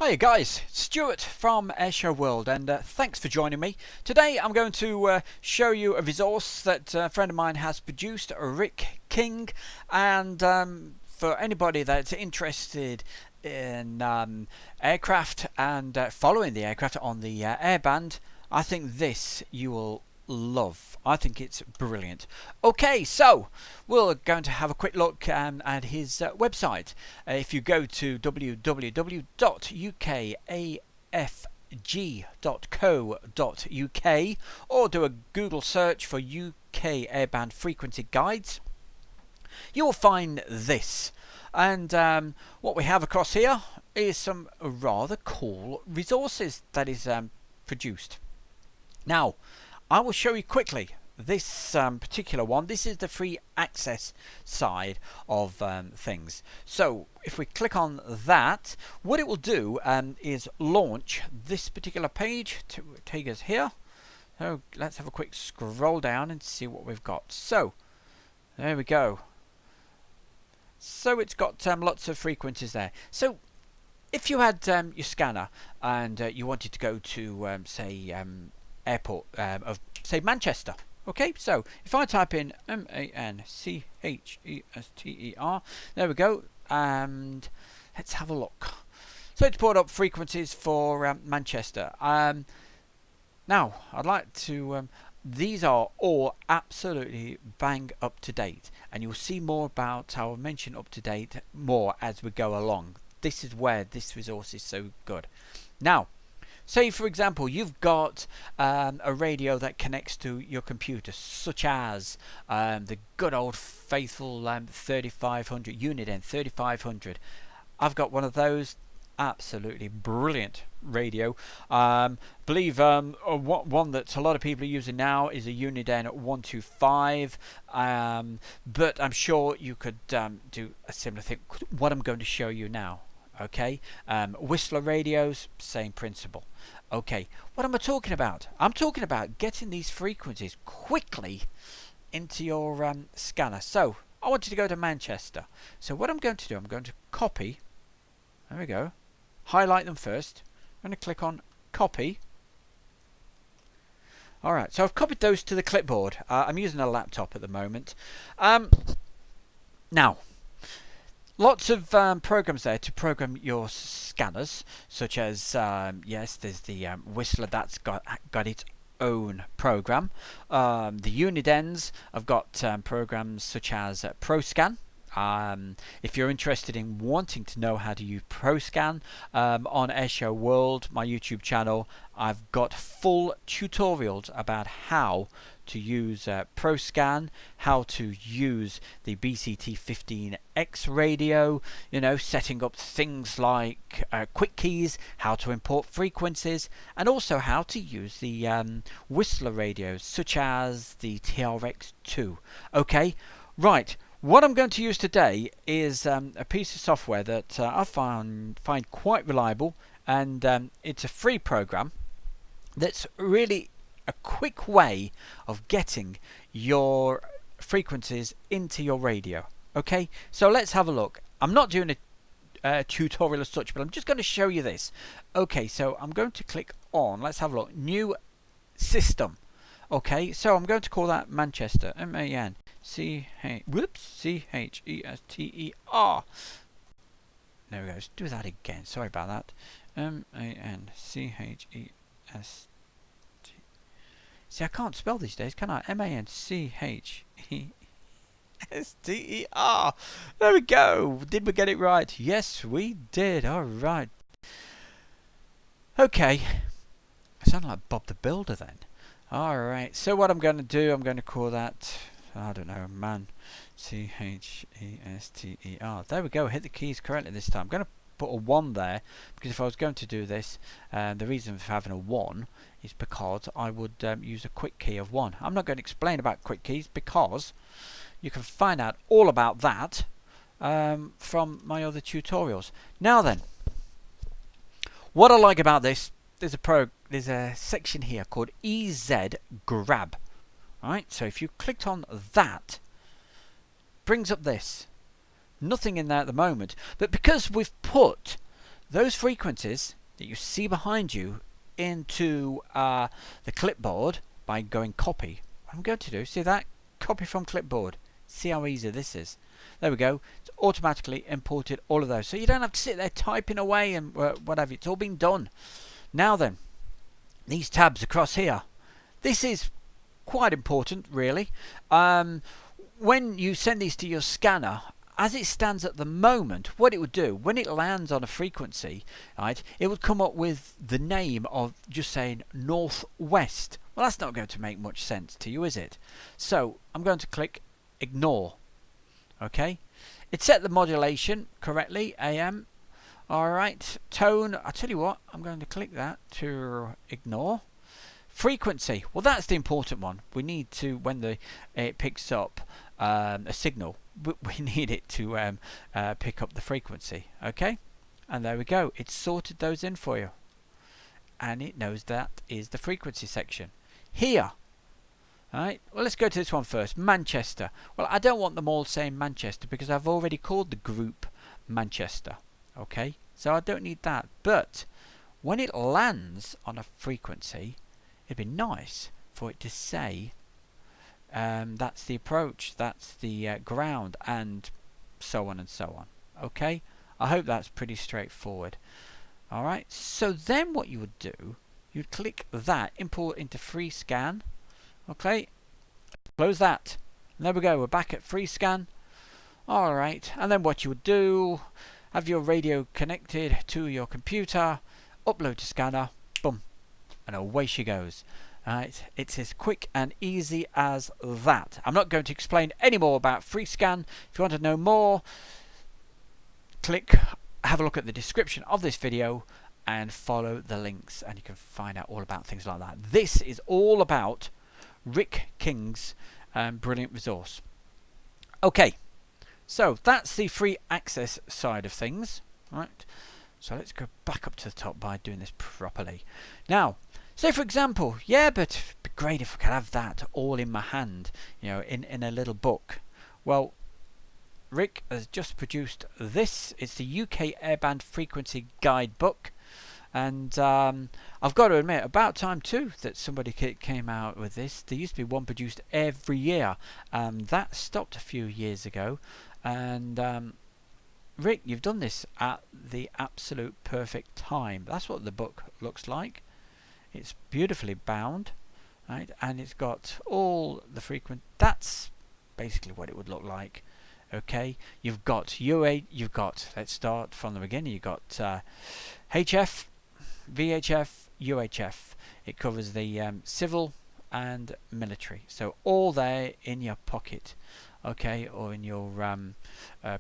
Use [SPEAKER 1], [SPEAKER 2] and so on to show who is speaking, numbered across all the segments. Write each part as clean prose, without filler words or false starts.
[SPEAKER 1] Hiya guys, Stuart from Airshow World, and thanks for joining me. Today I'm going to show you a resource that a friend of mine has produced, Rick King, and for anybody that's interested in aircraft and following the aircraft on the airband, I think this you will love. I think it's brilliant. Okay, so we're going to have a quick look at his website. If you go to www.ukafg.co.uk or do a Google search for UK airband frequency guides, you will find this. And what we have across here is some rather cool resources that is produced. Now, I will show you quickly this particular one. This is the free access side of things. So if we click on that, what it will do is launch this particular page to take us here. So let's have a quick scroll down and see what we've got. So there we go. So it's got lots of frequencies there. So if you had your scanner and you wanted to go to say airport of say Manchester, okay, so if I type in MANCHESTER, there we go, and let's have a look. So it's brought up frequencies for Manchester. Now I'd like to these are all absolutely bang up to date, and you'll see more about, I'll mention up to date more as we go along. This is where this resource is so good. Now, say for example you've got a radio that connects to your computer, such as the good old faithful 3500 Uniden 3500. I've got one of those. Absolutely brilliant radio. Believe one that a lot of people are using now is a Uniden 125, but I'm sure you could do a similar thing. What I'm going to show you now. Okay, Whistler radios, same principle. Okay, what am I talking about? I'm talking about getting these frequencies quickly into your scanner. So I want you to go to Manchester. So what I'm going to do, I'm going to copy. There we go. Highlight them first. I'm going to click on copy. Alright, so I've copied those to the clipboard. I'm using a laptop at the moment. Now, lots of programs there to program your scanners, such as yes, there's the Whistler that's got its own program. The Unidens have got programs such as ProScan. If you're interested in wanting to know how to use ProScan on Airshow World, my YouTube channel, I've got full tutorials about how to use ProScan, how to use the BCT15X radio, you know, setting up things like quick keys, how to import frequencies, and also how to use the Whistler radios, such as the TRX2. Okay, right. What I'm going to use today is a piece of software that I find quite reliable, and it's a free program that's really a quick way of getting your frequencies into your radio. Okay, so let's have a look. I'm not doing a tutorial as such, but I'm just going to show you this. Okay, so I'm going to click on, let's have a look, new system. Okay, so I'm going to call that Manchester, C-H-E-S-T-E-R. There we go, let's do that again, sorry about that. M-A-N-C-H-E-S-T. See, I can't spell these days, can I? M-A-N-C-H-E-S-T-E-R. There we go, did we get it right? Yes, we did, alright. Okay, I sound like Bob the Builder then. Alright, so what I'm going to do, I'm going to call that, I don't know, man, C-H-E-S-T-E-R. There we go, hit the keys correctly this time. I'm going to put a 1 there, because if I was going to do this, the reason for having a 1 is because I would use a quick key of 1. I'm not going to explain about quick keys, because you can find out all about that from my other tutorials. Now then, what I like about this, there's a section here called EZ Grab. Right, so if you clicked on that, brings up this. Nothing in there at the moment, but because we've put those frequencies that you see behind you into the clipboard by going copy. What I'm going to do, see that? Copy from clipboard. See how easy this is. There we go. It's automatically imported all of those. So you don't have to sit there typing away and whatever. It's all been done. Now then, these tabs across here. This is quite important, really. When you send these to your scanner, as it stands at the moment, what it would do, when it lands on a frequency, right, it would come up with the name of just saying northwest. Well, that's not going to make much sense to you, is it? So I'm going to click ignore. Okay, it set the modulation correctly, AM. Alright, tone, I'll tell you what, I'm going to click that to ignore. Frequency, well, that's the important one. We need to, when it picks up a signal, we need it to pick up the frequency. Okay, and there we go. It's sorted those in for you, and it knows that is the frequency section. Here, alright, well, let's go to this one first. Manchester. Well, I don't want them all saying Manchester because I've already called the group Manchester. Okay, so I don't need that. But when it lands on a frequency, it'd be nice for it to say that's the approach, that's the ground, and so on and so on. Okay, I hope that's pretty straightforward. Alright, so then what you would do, you'd click that, import into FreeScan. Okay, close that. And there we go, we're back at FreeScan. Alright, and then what you would do, have your radio connected to your computer, upload to scanner, boom, and away she goes. Right, it's as quick and easy as that. I'm not going to explain any more about FreeScan. If you want to know more, have a look at the description of this video and follow the links, and you can find out all about things like that. This is all about Rick King's brilliant resource. Okay, so that's the free access side of things. Right, so let's go back up to the top by doing this properly. Now, say for example, yeah, but it'd be great if I could have that all in my hand, you know, in a little book. Well, Rick has just produced this. It's the UK Airband Frequency Guidebook. And I've got to admit, about time too that somebody came out with this. There used to be one produced every year. That stopped a few years ago. And Rick, you've done this at the absolute perfect time. That's what the book looks like. It's beautifully bound, right? And it's got all the frequent. That's basically what it would look like. Okay, you've got let's start from the beginning. You've got HF, VHF, UHF. It covers the civil and military. So all there in your pocket, okay, or in your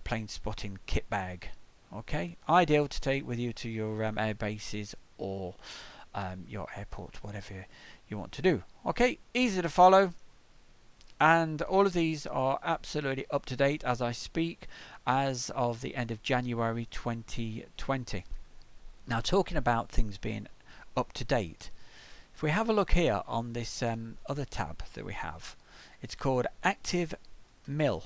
[SPEAKER 1] plane spotting kit bag. Okay, ideal to take with you to your air bases or your airport, whatever you want to do. Okay, easy to follow. And all of these are absolutely up to date as I speak, as of the end of January 2020. Now, talking about things being up to date, if we have a look here on this other tab that we have, it's called Active Mill.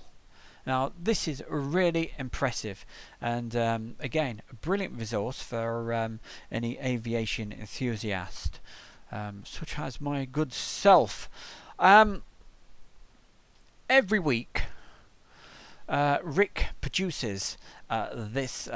[SPEAKER 1] Now, this is really impressive, and again, a brilliant resource for any aviation enthusiast, such as my good self. Every week, Rick produces this.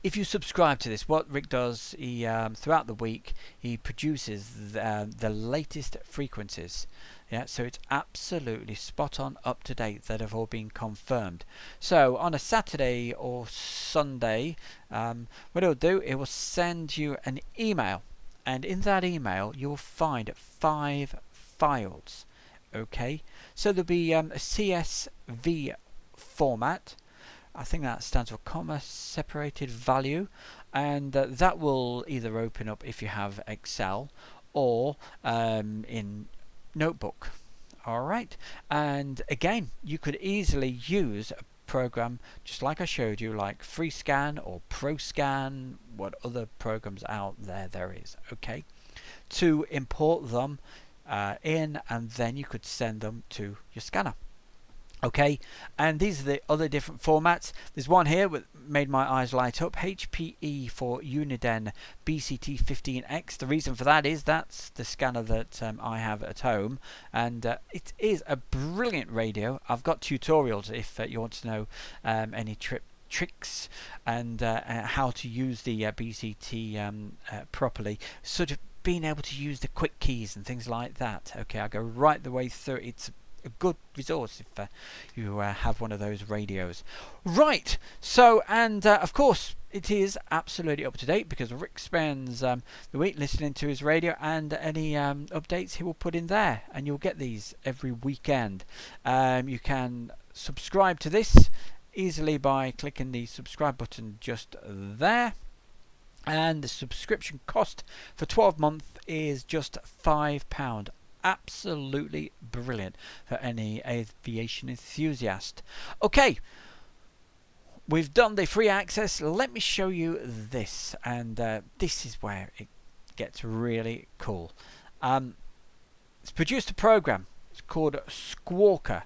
[SPEAKER 1] If you subscribe to this, what Rick does, he throughout the week he produces the latest frequencies. Yeah, so it's absolutely spot on, up to date, that have all been confirmed. So on a Saturday or Sunday, what it'll do, it will send you an email, and in that email you will find 5 files. Okay, so there'll be a CSV format. I think that stands for comma separated value, and that will either open up if you have Excel or in Notebook. Alright, and again, you could easily use a program just like I showed you, like FreeScan or ProScan, what other programs out there is, okay, to import them in, and then you could send them to your scanner. Okay, and these are the other different formats. There's one here that made my eyes light up, HPE for Uniden BCT15X. The reason for that is that's the scanner that I have at home, and it is a brilliant radio. I've got tutorials if you want to know any tricks and how to use the BCT properly, sort of being able to use the quick keys and things like that. Okay, I go right the way through. It's a good resource if you have one of those radios. Right, so, and of course it is absolutely up to date because Rick spends the week listening to his radio, and any updates he will put in there, and you'll get these every weekend. You can subscribe to this easily by clicking the subscribe button just there, and the subscription cost for 12 months is just £5. Absolutely brilliant for any aviation enthusiast. Okay, we've done the free access. Let me show you this, and this is where it gets really cool. It's produced a program. It's called Squawker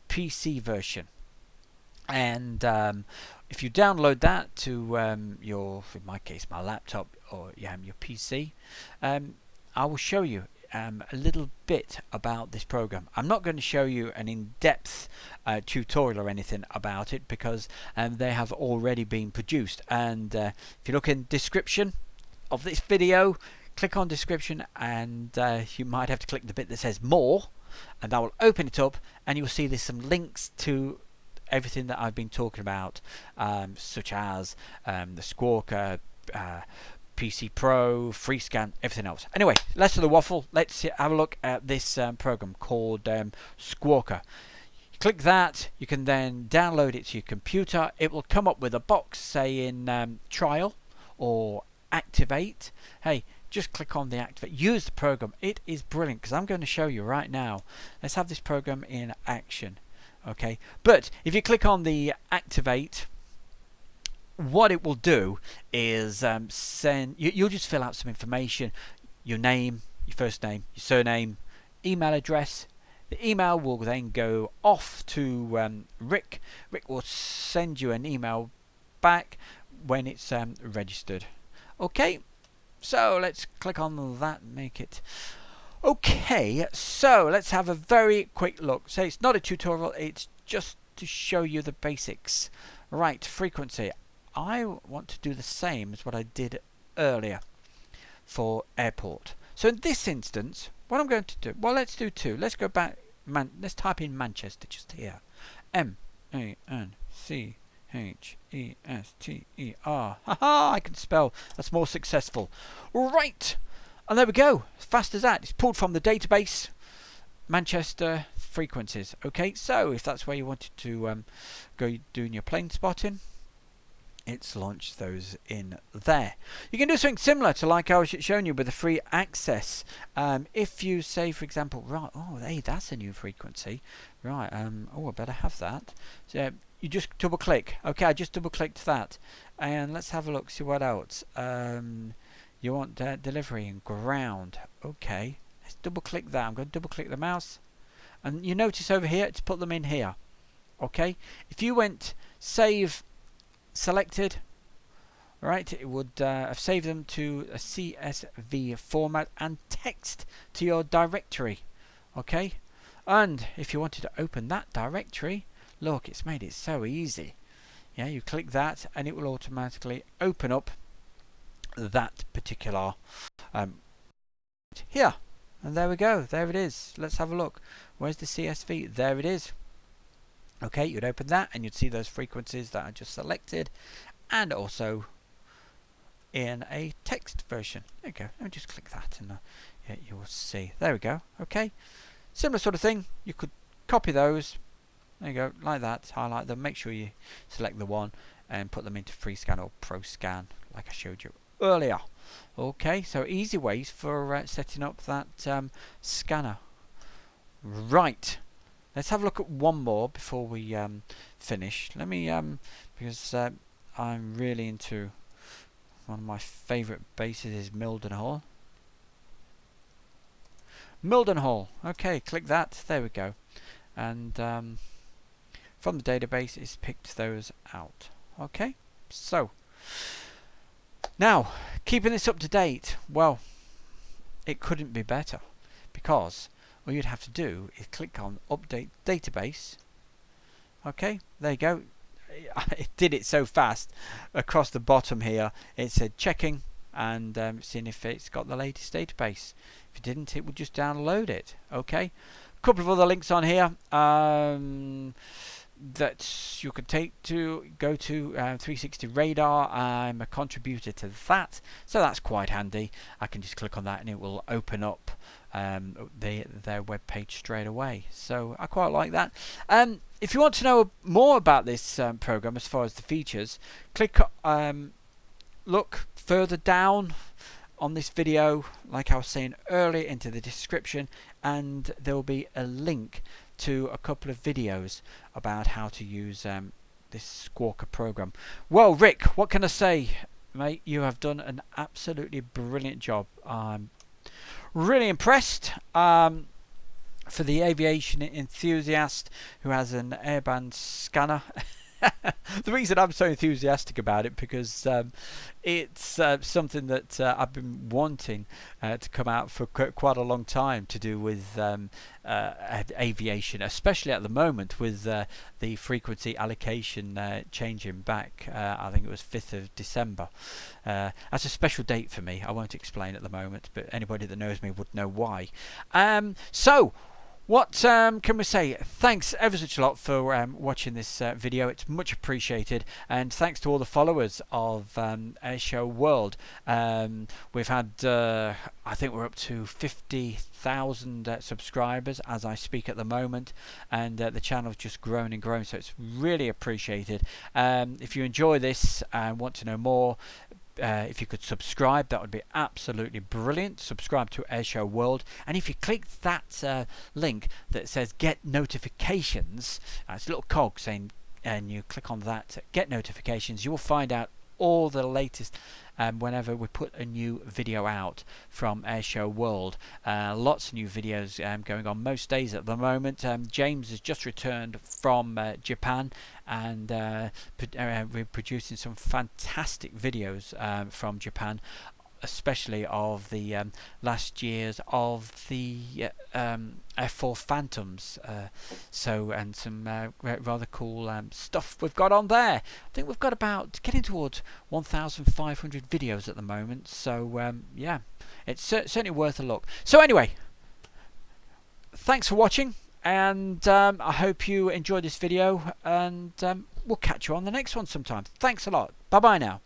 [SPEAKER 1] PC version, and if you download that to your, in my case, my laptop or your PC, I will show you a little bit about this program. I'm not going to show you an in-depth tutorial or anything about it because they have already been produced, and if you look in description of this video, click on description, and you might have to click the bit that says more, and that will open it up, and you'll see there's some links to everything that I've been talking about, such as the Squawker, PC Pro, FreeScan, everything else. Anyway, less of the waffle. Let's have a look at this program called Squawker. You click that, you can then download it to your computer. It will come up with a box saying trial or activate. Hey, just click on the activate. Use the program. It is brilliant because I'm going to show you right now. Let's have this program in action. Okay, but if you click on the activate, what it will do is you'll just fill out some information: your name, your first name, your surname, email address. The email will then go off to Rick. Rick will send you an email back when it's registered. Okay, so let's click on that, make it okay. So let's have a very quick look. So it's not a tutorial, it's just to show you the basics. Right, frequency. I want to do the same as what I did earlier for airport. So in this instance, what I'm going to do, well, let's do two. Let's go back, let's type in Manchester just here. M-A-N-C-H-E-S-T-E-R. Haha, I can spell. That's more successful. Right, and there we go. As fast as that. It's pulled from the database. Manchester frequencies. Okay, so if that's where you wanted to go doing your plane spotting, it's launched those in there. You can do something similar to like I was showing you with the free access. If you say, for example, right, oh, hey, that's a new frequency. Right, oh, I better have that. So you just double click. Okay, I just double clicked that. And let's have a look, see what else. You want delivery and ground. Okay, let's double click that. I'm going to double click the mouse. And you notice over here, it's put them in here. Okay, if you went save selected, right, it would have saved them to a CSV format and text to your directory. Okay, and if you wanted to open that directory, look, it's made it so easy. Yeah, you click that and it will automatically open up that particular here, and there we go, there it is. Let's have a look. Where's the CSV? There it is. Okay, you'd open that and you'd see those frequencies that I just selected, and also in a text version. There you go. Let me just click that and yeah, you will see. There we go. Okay, similar sort of thing. You could copy those. There you go, like that. Highlight them. Make sure you select the one and put them into FreeScan or ProScan, like I showed you earlier. Okay, so easy ways for setting up that scanner. Right. Let's have a look at one more before we finish. Let me, because I'm really into one of my favourite bases is Mildenhall. Mildenhall. Okay, click that. There we go. And from the database, it's picked those out. Okay, so now keeping this up to date, well, it couldn't be better, because all you'd have to do is click on update database. Okay, there you go. It did it so fast. Across the bottom here it said checking and seeing if it's got the latest database. If it didn't, it would just download it. Okay, a couple of other links on here that you can take to go to 360 Radar. I'm a contributor to that, so that's quite handy. I can just click on that and it will open up their web page straight away, so I quite like that. If you want to know more about this program as far as the features, click look further down on this video, like I was saying earlier, into the description, and there will be a link to a couple of videos about how to use this Squawker program. Well, Rick, what can I say, mate? You have done an absolutely brilliant job. I'm really impressed. For the aviation enthusiast who has an airband scanner. The reason I'm so enthusiastic about it, because it's something that I've been wanting to come out for quite a long time, to do with aviation, especially at the moment with the frequency allocation changing back. I think it was 5th of December. That's a special date for me. I won't explain at the moment, but anybody that knows me would know why. So what can we say? Thanks ever such a lot for watching this video. It's much appreciated, and thanks to all the followers of Airshow World. We've had, I think we're up to 50,000 subscribers as I speak at the moment, and the channel's just grown and grown, so it's really appreciated. If you enjoy this and want to know more, if you could subscribe, that would be absolutely brilliant. Subscribe to Airshow World, and if you click that link that says get notifications, it's a little cog saying, and you click on that, get notifications, you will find out all the latest whenever we put a new video out from Airshow World. Lots of new videos going on most days at the moment. James has just returned from Japan, and we're producing some fantastic videos from Japan, especially of the last years of the F4 Phantoms, and some rather cool stuff we've got on there. I think we've got about getting towards 1,500 videos at the moment, so yeah, it's certainly worth a look. So anyway, thanks for watching, and I hope you enjoyed this video, and we'll catch you on the next one sometime. Thanks a lot. Bye bye now.